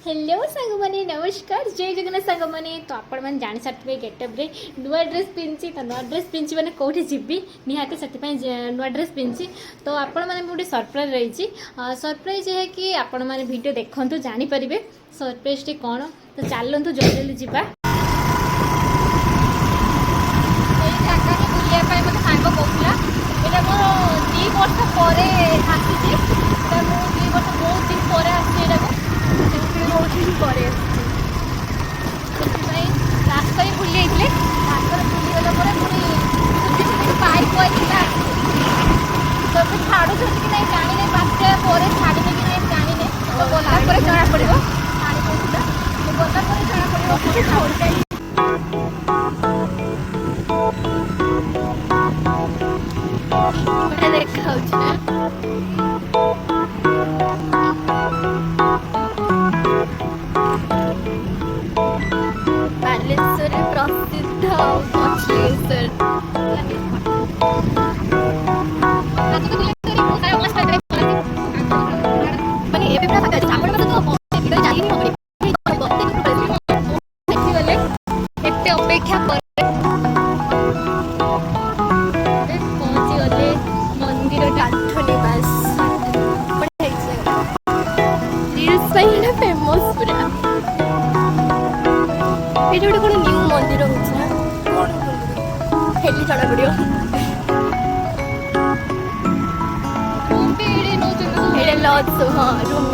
Hello सांग मैंने नमस्कार जय जगन्नाथ सांग मैंने तो आपण मैंने जानी सारे गेटअप्रे नुआ ड्रेस पिंधि तो नुआ ड्रेस पिंधि मैंने कौटी जीवी निहाती से नुआ ड्रेस पिंधि तो आपण मैंने गोटे सरप्राइज रही सरप्राइज है कि आपण मैंने वीडियो देखु जानीपारे सरप्राइज टी कौन तो चलतु जल्दी जल्दी जीवा मत सांग कहला यहाँ मोर 2 वर्ष पर आसी 2 वर्ष बहुत दिन पर आसी रास्ता ही भूली जाते रास्ता भूलीगला पुणी पाइप तो छाड़ू कि नहीं जानी बात्या पर छाड़े कि नहीं जानी तो गला जना पड़ो गला जना पड़ो देखा बालेश्वर प्रसिद्ध मछली अपेक्षा पहुँची गले मंदिर निवास फेमस पूरा ये गोटे कौन न्यू मंदिर हेली चढ़ा पड़ो लज हाँ रूम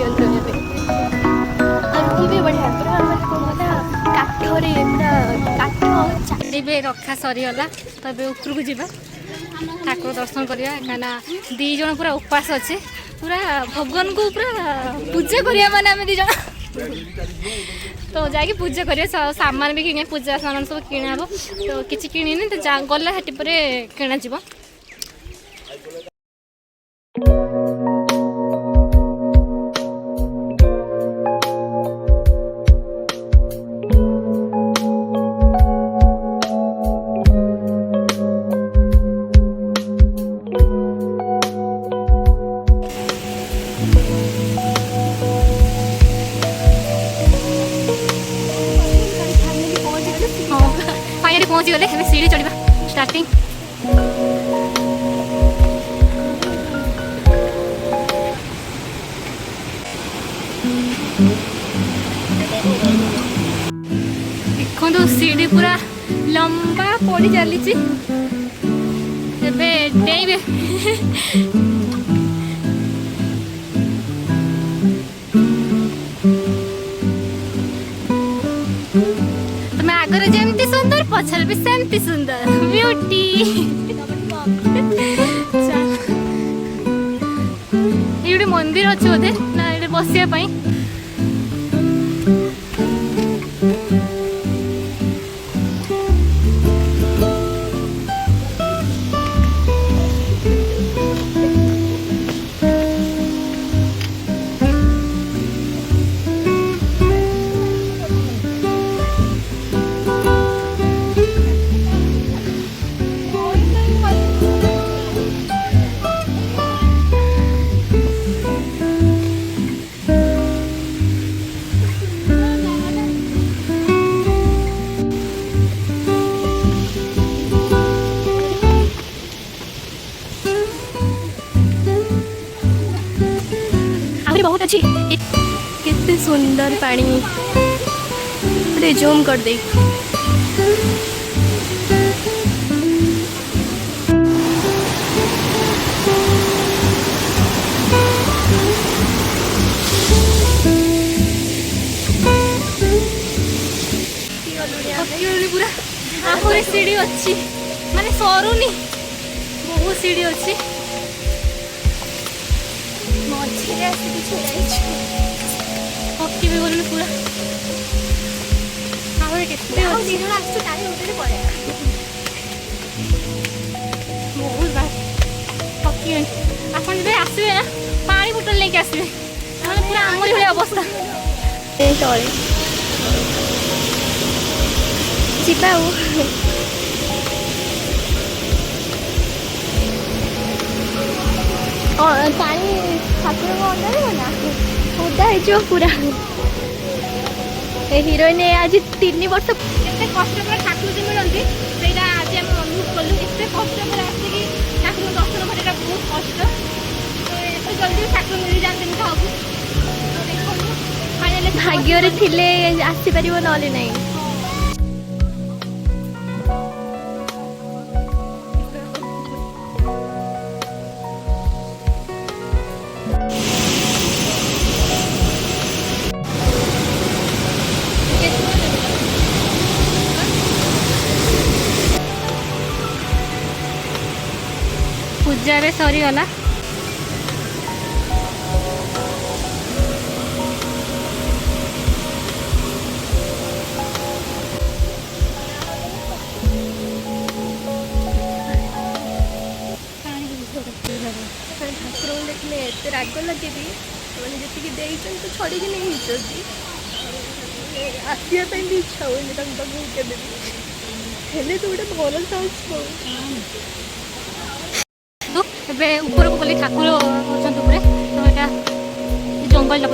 भी बढ़िया पूरा काठरे काठ रखा सरीगला तो ऊपर को जावा ठाकुर दर्शन करवा कहीं 2 जन पूरा उपास अच्छे पूरा भगवान को पूरा पूजा करिया माने आम 2 जन तो जाकि पूजा करिया सामान भी किणे पूजा सामान सब किणा हम तो किसी किणी तो गला हाटी पर किणा जीव पहुँची गले हमें सीढ़ी चढ़ा स्टार्टिंग देखो तो सीढ़ी पूरा लंबा पड़ी चली डेबे आगर जमती सुंदर पछल भी सेमती सुंदर ब्यूटी ये मंदिर अच्छे बोधे ना ये बसिया बहुत अच्छी कितने सुंदर पानी जूम कर दे पूरा आखिर सीढ़ी अच्छी माने सरुनी बहुत सीढ़ी अच्छी पक्की भी बोलूँ पूरा बहुत बार पक्की आप आसवे ना पानी बोतल लेके आसवे पूरा आमरी भाई अवस्था जीवा पानी ठाकुर अंदर ना ओदा हो पूरा हिरोइन आज 3 वर्ष एते कष्ट पर ठाकुर जी मिलती सेटा आज हम अनुभव कलु एते कष्ट पर आसिकी ठाकुर दर्शन करना बहुत कष्ट तो एते जल्दी ठाकुर मिल जाते काहू तो देखो फाइनली भाग्य थिले आसी परिबो नले नहीं पूजा रे सरीगला ठाकुर देखने एत राग लगे भी मैंने जी तो छड़ी नहीं आसवाई भी इच्छा हुए केदेवी हेले तो गोटे भल चान्स ऊपर को गली ठाकुर अच्छा तो यहाँ जंगल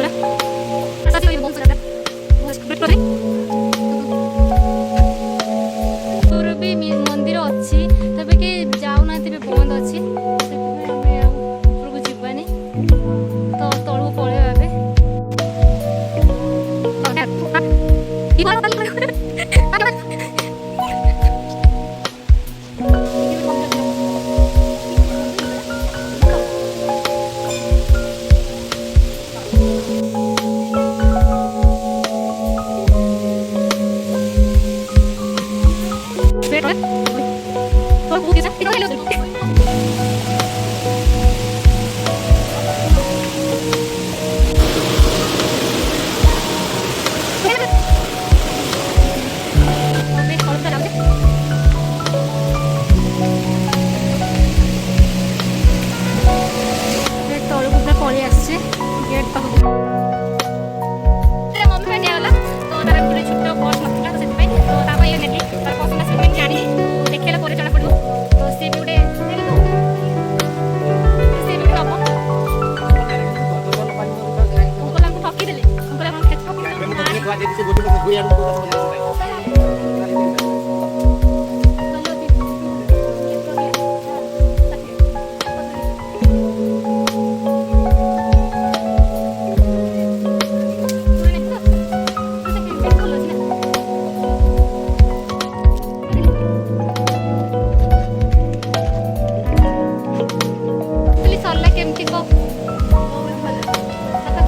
पूरा भी मंदिर अच्छी तबे के जाऊना बंद अच्छी ऊपर को जीवानी तो तलू पलैया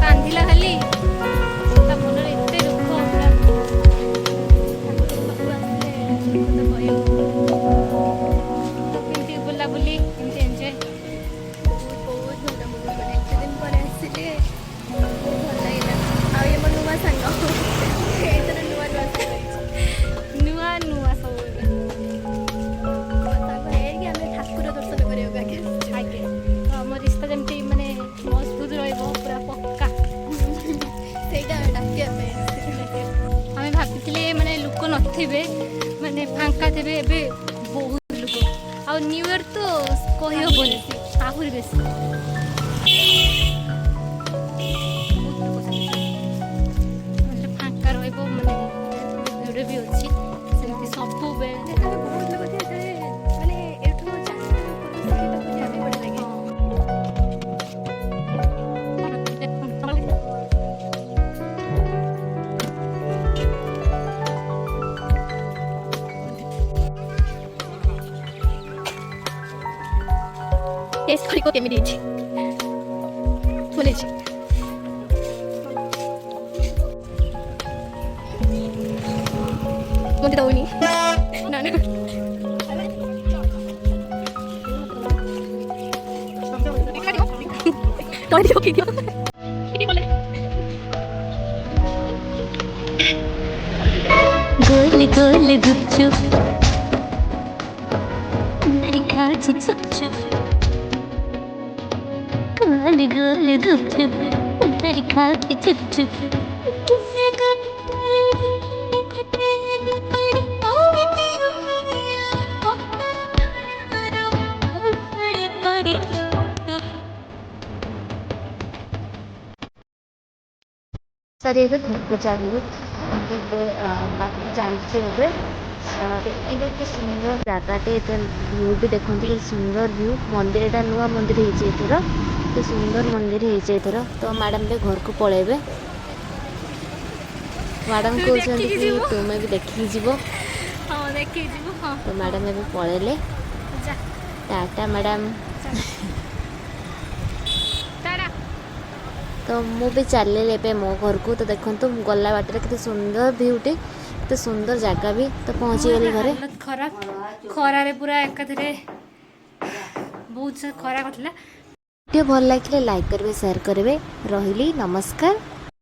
कांदिला खाली मन एत दुख बुलाबुली एंजॉय बहुत भल मैंने एत दिन पर आसिले भल लगे आम नुआ सांग नुआ नुआ सब ठाकुर दर्शन करने आगे तो आम रिश्ता जमी मैंने मजबूत पूरा पक्का आम भाभी मैंने लोक नथिबे माने फांका थे बहुत लोक आ न्यू इयर तो कही हेनी आहरी बेसी फांका रही भिड़ भी अच्छी सेमती सब बहुत लोग मैंने टेस्ट को केमी बोले मुझे दौनी ना गोल गोल गुपचुप मेरी खाची चुपचुप गोल गोल गुपचुप मेरी खाची चुपचुप सर ये तो जानते हुए एते सुंदर जगटे व्यू भी देखते सुंदर व्यू मंदिर नुआ मंदिर होथर तो सुंदर मंदिर होथर तो मैडम भी घर को पलैबे मैडम कहते कि तुम्हें भी देखी जीव हाँ देखिए जीव हाँ तो मैडम भी पलैले जा टाटा मैडम टाटा तो मु भी चलिए एवं मो घर को तो देखो गला बाटर के सुंदर भ्यूटे तो सुंदर जगह भी तो पहुँची गली घरे हालत खराब खरारे पूरा एकाथरे बहुत खरा करथिला वीडियो भल लगे लाइक करेंगे शेयर करेंगे रही नमस्कार।